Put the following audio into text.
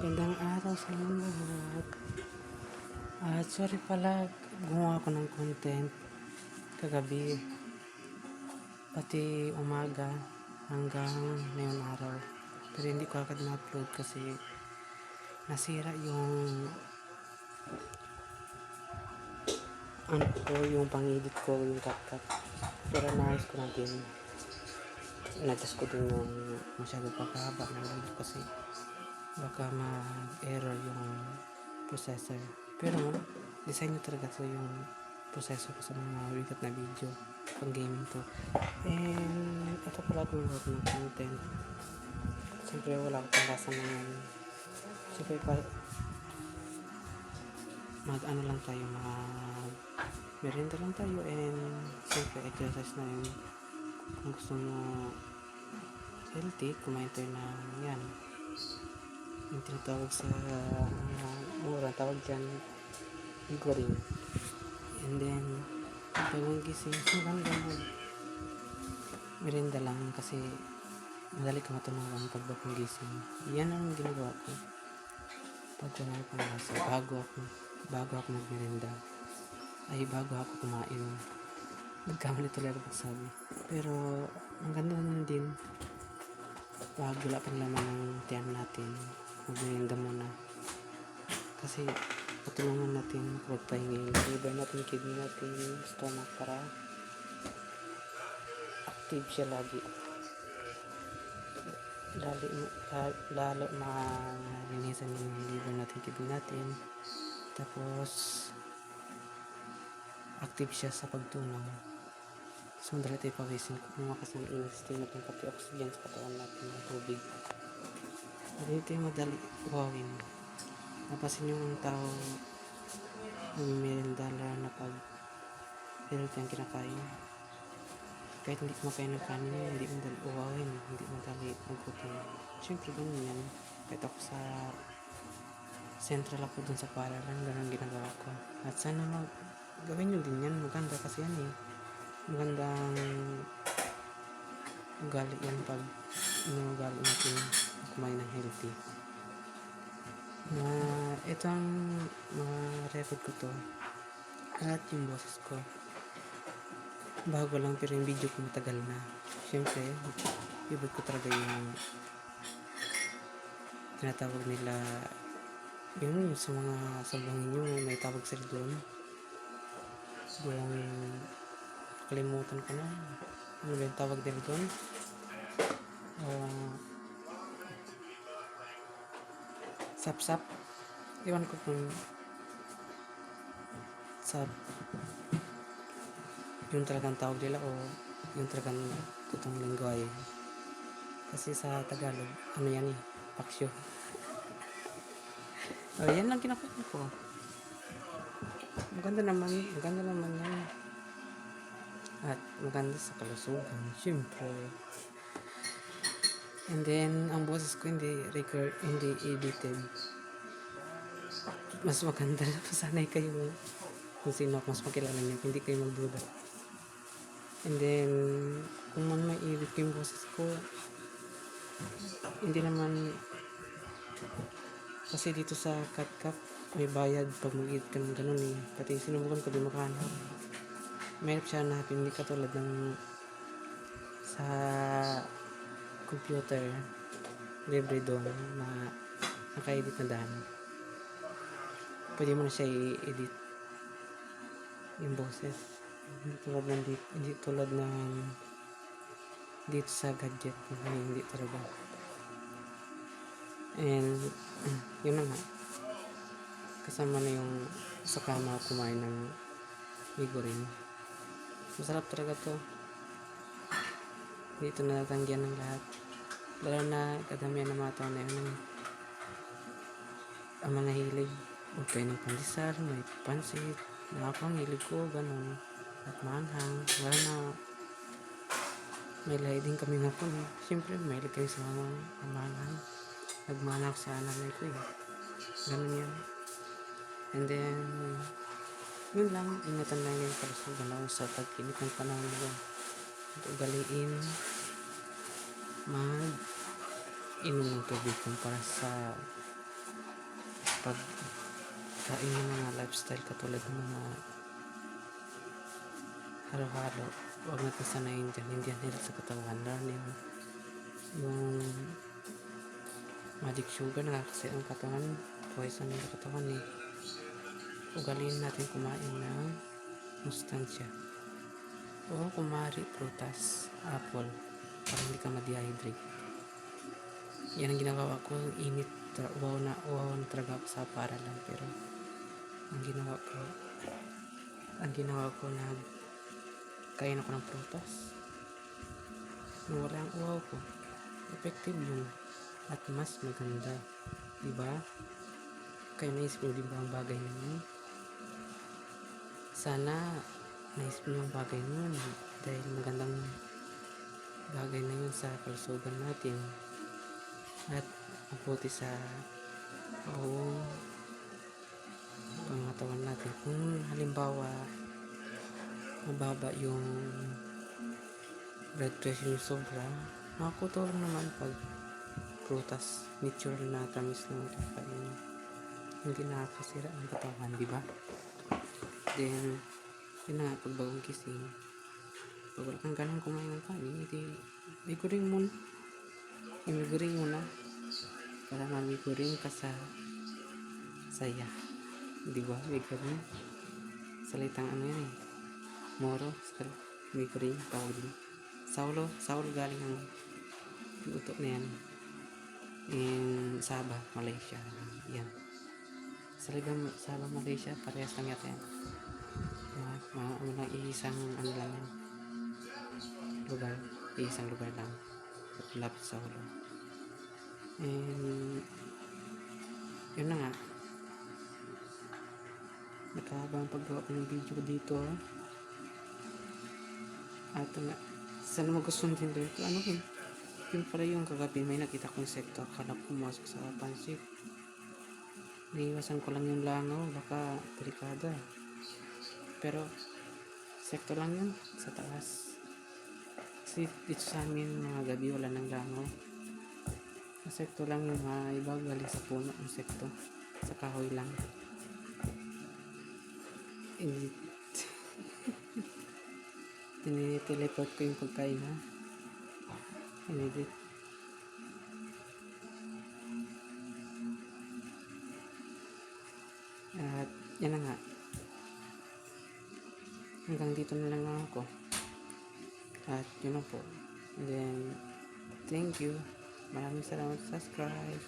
Magandang araw sa inyong lahat. Sorry pala, gumawa ako ng content kagabi, pati umaga hanggang ngayong araw. Pero hindi ko agad na-upload kasi nasira yung yung pang-edit ko, yung CapCut. Pero naayos ko na din. Natas ko din yung masyado pagkahaba ng video kasi baka mag-error yung processor. Pero design nyo talaga to yung processor ko sa mga bigat na video pang gaming to. And ito pala gumawa ko ng content. Siyempre wala ko pang lasa ngayon. Siyempre mag-ano lang tayo, merienda lang tayo, and siyempre exercise na yun. Kung gusto mo healthy, kumain tayo ng yan, yung tinatawag sa mura, tawag dyan iguarin. And then bagong gising, hanggang merienda lang kasi madali ka matunawan pag bagong gising. Yan ang ginagawa ko pag wala akong lasa, bago ako magmerienda, bago ako kumain. Nagkamali tuloy ako pagsabi, pero ang ganda naman din pag wala pang laman ng tiyan natin, magmerienda muna kasi patulungan natin magpahingin, liver natin, kidney natin, stomach, para active siya lagi, lalo malinisan yung liver natin, kidney natin, tapos active siya sa pagtunaw. So madali tayo pawisin kung kasi in-stream natin pati oxygen sa katawan natin ng tubig. Madali tayo wawin. Napasin yung tao merendala na pag healthy ang kinakain. Kahit hindi kumakain ng kanin, hindi madali uwawin, hindi madali maggutom. Siyempre ganun yan. Kahit ako sa central ako dun sa paralan, ganun ginagawa ko. At sana gawin nyo din yan. Maganda kasi yan eh. Magandang ugali yan pag inuugali natin kumain ng healthy. Ito ang mga record ko to at yung boses ko bago lang, pero yung video ko matagal na. Siyempre favorite ko talaga yung tinatawag nila yung sa mga sablangin nyo, may tawag sila doon, yung kalimutan ko na ano ba yung tawag nila doon, sap-sap, iwan ko kung sap yung talagang tawag nila o yung talagang totoong lingwahe. Kasi sa Tagalog ano yan eh, paksyo. Yan lang kinakain ko. Maganda naman yan. At maganda sa kalusugan, syempre. And then ang boses ko hindi edited. Mas maganda na pasanay kayo kung sino mas makilala niyo, hindi kayo magduda. And then kung man may edit ko yung boses ko, hindi naman, kasi dito sa CapCut may bayad pag mag-edit ka ng ganun eh. Pati sinubukan ko, di makahanap. Mahirap siya hanapin, hindi katulad ng sa computer, libre doon na naka-edit na daan. Pwede mo na siya i-edit yung boses. Hindi tulad ng dito sa gadget, hindi talaga. And yun na nga, kasama na yung sa kama kumain ng iguarin. Masarap talaga to, dito natatanggihan ng lahat, lalo na kadamihan ng mga tao na yun ang mga hilig. Huwag kayo ng pandesal, may pansit, nakapanghilig ko, ganun, at manhang, wala na. May lahi din kami nga po. Siyempre mahilig kayo sa mga manhang. Nagmana ako sa nanay ko eh, ganun yan. And then yun lang, ingatan lang yung kalusugan lang sa tag-init ng panahon na at ugaliin mag inom ng tubig kumpara sa pagkain ng mga lifestyle katulad ng mga halo-halo, huwag natin sanayin dyan, hindi yan health sa katawan. Lalo yung magic sugar, nakakasira ang katawan, poison ng katawan eh. Ugaliin natin kumain ng mustansya o kumari prutas, apple, para hindi ka ma-dehydrate. Yan ang ginagawa ko, init, uwaw na talaga ako sa paaralan, pero ang ginawa ko kain ako ng prutas. Nung wala ang uwaw ko, effective yun at mas maganda, diba? Kaya naisip mo diba ang bagay na yun? Sana naisip mo yung bagay na yun dahil magandang bagay na yun sa kalusugan natin at mabuti sa pangatawan natin. Kung halimbawa mababa yung blood pressure yung sobra, makakutulong naman pag prutas, natural na tamis ng kakain, hindi nakakasira ang katawan, diba? Then yun na, pag bagong gising, pag wala kang ganang kumain ng kanin, iguring mo na para mamiguring ka sa saya, diba? Miguring salitang ano yan eh, moro, miguring, tawag din Saulo galing ang luto na yan in Sabah, Malaysia. Yan, Sabah, Malaysia, parehas lang yata yan. Iisang ano lang yan, iisang lugar lang at lapit sa Saulo. And yun na nga, nakahabang paggawa ko ng video dito at sana magustuhan din dito. Ano yun pala yung kagabi may nakita kong insekto, akala ko pumasok sa pansit, naiwasan ko lang yung langaw, baka delikado pero insekto lang yun sa taas. Kasi dito sa amin mga gabi wala nang langaw, insekto lang yung mga iba galing sa puno, insekto sa kahoy lang. Tiniteleport ko yung pagkain ha. Inedit. At yan na nga. Hanggang dito na lang ako. At yun na po. And then, thank you. Maraming salamat sa subscribe.